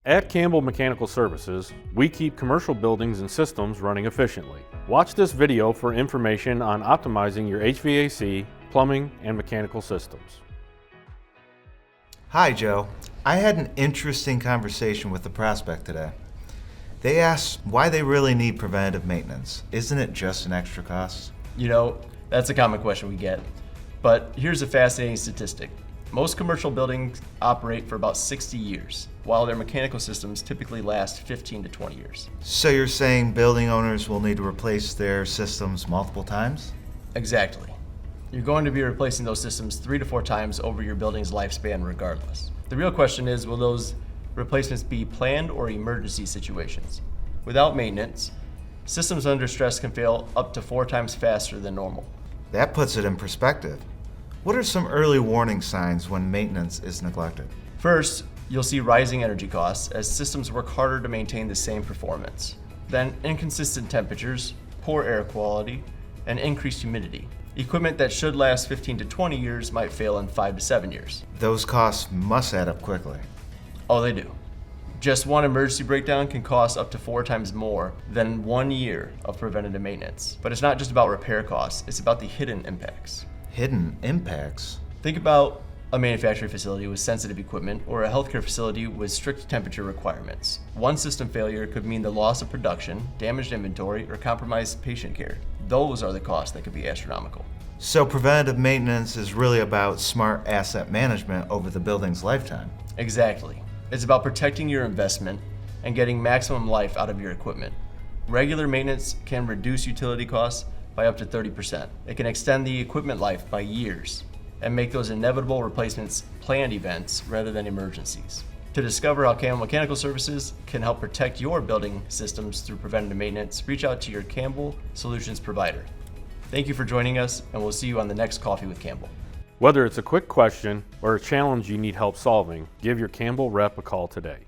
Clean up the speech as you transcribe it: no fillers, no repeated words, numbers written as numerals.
At Campbell Mechanical Services, we keep commercial buildings and systems running efficiently. Watch this video for information on optimizing your HVAC, plumbing, and mechanical systems. Hi, Joe. I had an interesting conversation with the prospect today. They asked why they really need preventative maintenance. Isn't it just an extra cost? You know, that's a common question we get. But here's a fascinating statistic. Most commercial buildings operate for about 60 years, while their mechanical systems typically last 15 to 20 years. So you're saying building owners will need to replace their systems multiple times? Exactly. You're going to be replacing those systems 3 to 4 times over your building's lifespan regardless. The real question is, will those replacements be planned or emergency situations? Without maintenance, systems under stress can fail up to 4 times faster than normal. That puts it in perspective. What are some early warning signs when maintenance is neglected? First, you'll see rising energy costs as systems work harder to maintain the same performance. Then, inconsistent temperatures, poor air quality, and increased humidity. Equipment that should last 15 to 20 years might fail in 5 to 7 years. Those costs must add up quickly. Oh, they do. Just one emergency breakdown can cost up to 4 times more than 1 year of preventative maintenance. But it's not just about repair costs, it's about the hidden impacts. Hidden impacts? Think about a manufacturing facility with sensitive equipment or a healthcare facility with strict temperature requirements. One system failure could mean the loss of production, damaged inventory, or compromised patient care. Those are the costs that could be astronomical. So preventative maintenance is really about smart asset management over the building's lifetime. Exactly. It's about protecting your investment and getting maximum life out of your equipment. Regular maintenance can reduce utility costs by up to 30%. It can extend the equipment life by years and make those inevitable replacements planned events rather than emergencies. To discover how Campbell Mechanical Services can help protect your building systems through preventative maintenance, reach out to your Campbell Solutions provider. Thank you for joining us, and we'll see you on the next Coffee with Campbell. Whether it's a quick question or a challenge you need help solving, give your Campbell rep a call today.